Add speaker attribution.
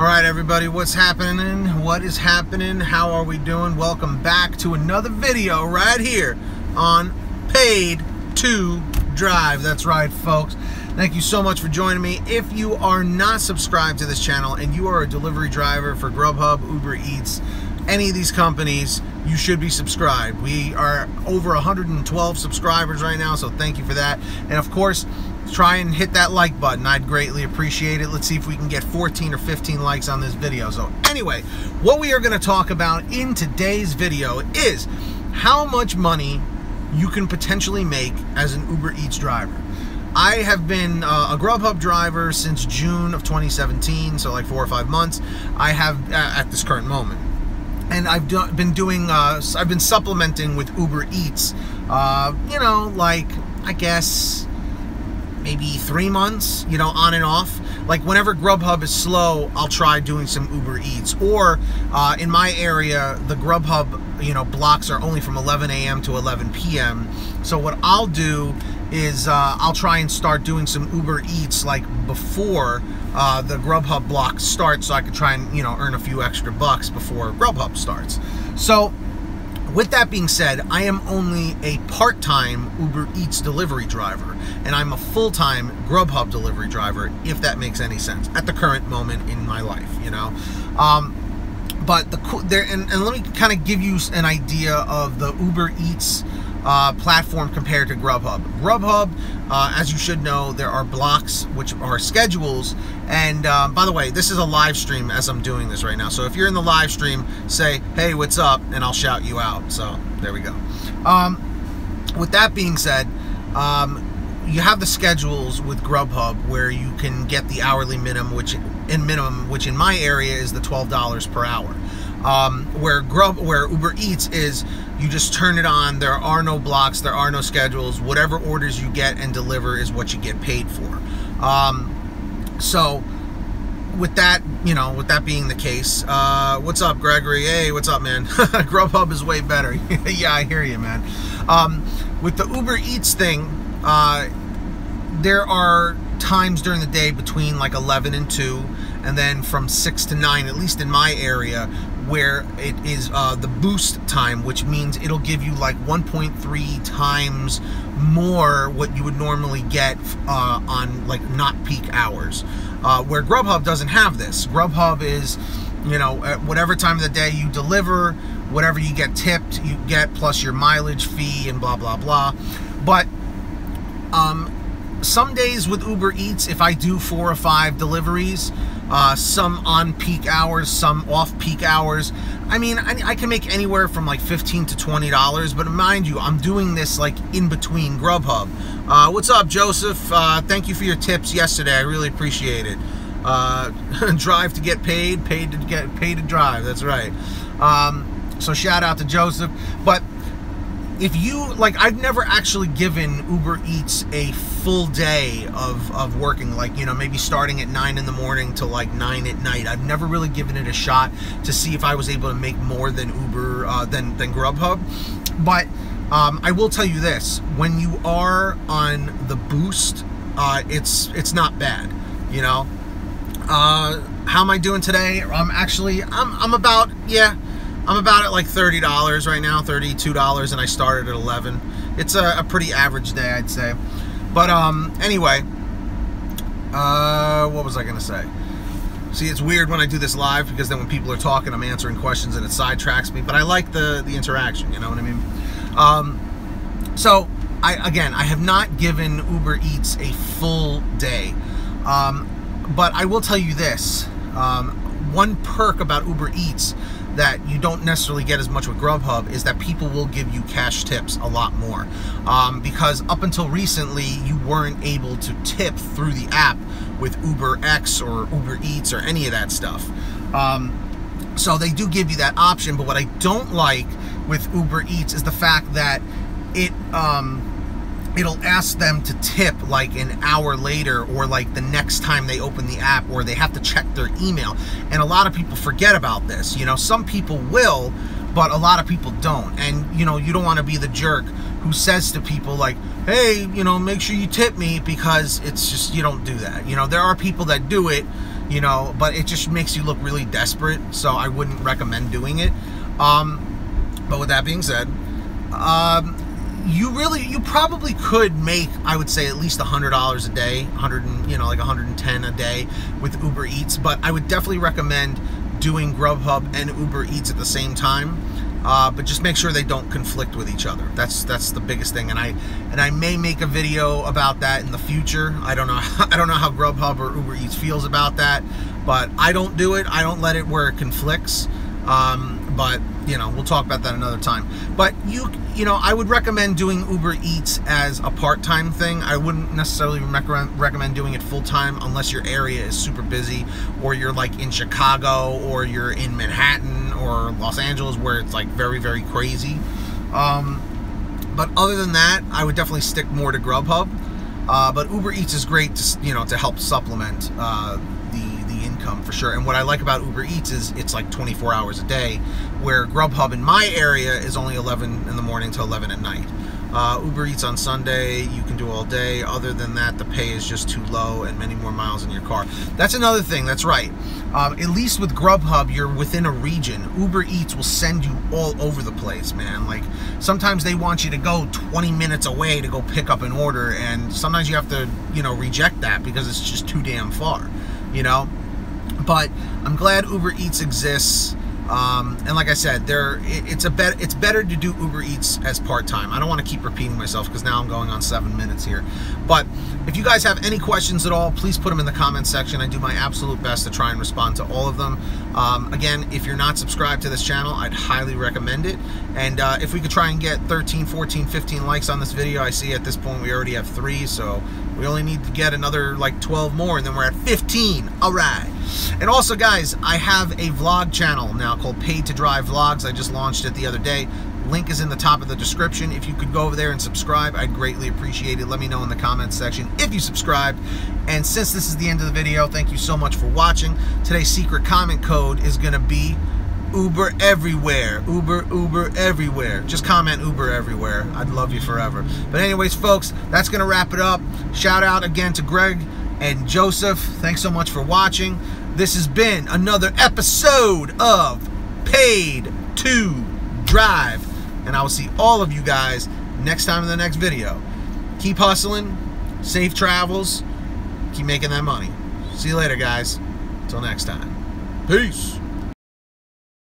Speaker 1: All right, everybody, what's happening? What is happening? How are we doing? Welcome back to another video right here on Paid to Drive. That's right, folks. Thank you so much for joining me. If you are not subscribed to this channel and you are a delivery driver for Grubhub, UberEATS, any of these companies, you should be subscribed. We are over 112 subscribers right now, so thank you for that. And of course, try and hit that like button. I'd greatly appreciate it. Let's see if we can get 14 or 15 likes on this video. So anyway, what we are going to talk about in today's video is how much money you can potentially make as an UberEATS driver. I have been a Grubhub driver since June of 2017, so like 4 or 5 months. I have at this current moment. And I've been supplementing with UberEATS, you know, like, I guess, maybe 3 months, you know, on and off. Like, whenever Grubhub is slow, I'll try doing some UberEATS. Or, in my area, the Grubhub, you know, blocks are only from 11 a.m. to 11 p.m. So what I'll do is I'll try and start doing some UberEATS, like, before the Grubhub block starts, so I could try and, you know, earn a few extra bucks before Grubhub starts. So, with that being said, I am only a part-time UberEATS delivery driver, and I'm a full-time Grubhub delivery driver, if that makes any sense, at the current moment in my life, you know. But and let me kind of give you an idea of the UberEATS platform compared to Grubhub. Grubhub, as you should know, there are blocks, which are schedules. And by the way, this is a live stream as I'm doing this right now. So if you're in the live stream, say, hey, what's up? And I'll shout you out. So there we go. With that being said, you have the schedules with Grubhub where you can get the hourly minimum, which in my area is the $12 per hour. Where UberEATS is, you just turn it on. There are no blocks, there are no schedules. Whatever orders you get and deliver is what you get paid for. So with that, you know, with that being the case, what's up, Gregory? Hey, what's up, man? Grubhub is way better. Yeah, I hear you, man. With the UberEATS thing, there are times during the day between like 11 and 2, and then from 6 to 9, at least in my area, where it is the boost time, which means it'll give you like 1.3 times more what you would normally get on like not peak hours, where Grubhub doesn't have this. Grubhub is, you know, at whatever time of the day you deliver, whatever you get tipped, you get plus your mileage fee and blah blah blah. But some days with UberEATS, if I do 4 or 5 deliveries, some on peak hours, some off peak hours, I mean, I can make anywhere from like $15 to $20, but mind you, I'm doing this like in between Grubhub. What's up, Joseph? Thank you for your tips yesterday. I really appreciate it. Drive to get paid, paid to drive. That's right. So shout out to Joseph. But if you, like, I've never actually given UberEATS a full day of working, like, you know, maybe starting at 9 in the morning to like 9 at night. I've never really given it a shot to see if I was able to make more than than Grubhub. But I will tell you this: when you are on the boost, it's not bad, you know. How am I doing today? I'm about, yeah, I'm about at like $30 right now, $32, and I started at 11. It's a pretty average day, I'd say. But anyway, what was I gonna say? See, it's weird when I do this live, because then when people are talking, I'm answering questions and it sidetracks me. But I like the interaction, you know what I mean? So I have not given UberEATS a full day, but I will tell you this: one perk about UberEATS that you don't necessarily get as much with Grubhub is that people will give you cash tips a lot more, because up until recently you weren't able to tip through the app with UberX or UberEATS or any of that stuff. So they do give you that option, but what I don't like with UberEATS is the fact that it'll ask them to tip like an hour later, or like the next time they open the app, or they have to check their email. And a lot of people forget about this. You know, some people will, but a lot of people don't. And, you know, you don't want to be the jerk who says to people like, hey, you know, make sure you tip me, because it's just, you don't do that. You know, there are people that do it, you know, but it just makes you look really desperate, so I wouldn't recommend doing it. But with that being said, you probably could make, I would say, at least $100 a day, 110 a day with Uber Eats, but I would definitely recommend doing Grubhub and Uber Eats at the same time. But just make sure they don't conflict with each other. That's the biggest thing, and I may make a video about that in the future. I don't know how Grubhub or Uber Eats feels about that, but I don't do it. I don't let it where it conflicts. But you know, we'll talk about that another time. But you know, I would recommend doing Uber Eats as a part-time thing. I wouldn't necessarily recommend doing it full-time unless your area is super busy, or you're like in Chicago, or you're in Manhattan or Los Angeles, where it's like very, very crazy. But other than that, I would definitely stick more to Grubhub. But Uber Eats is great to, you know, to help supplement the income for sure. And what I like about Uber Eats is it's like 24 hours a day, where Grubhub in my area is only 11 in the morning to 11 at night. Uber Eats on Sunday, you can do all day. Other than that, the pay is just too low and many more miles in your car. That's another thing, that's right. At least with Grubhub, you're within a region. Uber Eats will send you all over the place, man. Like, sometimes they want you to go 20 minutes away to go pick up an order, and sometimes you have to, you know, reject that because it's just too damn far, you know? But I'm glad Uber Eats exists. And like I said, it's better to do Uber Eats as part-time. I don't want to keep repeating myself because now I'm going on 7 minutes here. But if you guys have any questions at all, please put them in the comments section. I do my absolute best to try and respond to all of them. Again, if you're not subscribed to this channel, I'd highly recommend it. And if we could try and get 13, 14, 15 likes on this video, I see at this point we already have 3, so we only need to get another like 12 more, and then we're at 15. All right. And also, guys, I have a vlog channel now called Paid to Drive Vlogs. I just launched it the other day. Link is in the top of the description. If you could go over there and subscribe, I'd greatly appreciate it. Let me know in the comments section if you subscribed. And since this is the end of the video, thank you so much for watching. Today's secret comment code is going to be Uber everywhere. Uber everywhere. Just comment Uber everywhere. I'd love you forever. But anyways, folks, that's going to wrap it up. Shout out again to Greg and Joseph. Thanks so much for watching. This has been another episode of Paid to Drive, and I will see all of you guys next time in the next video. Keep hustling, safe travels, keep making that money. See you later, guys. Until next time. Peace.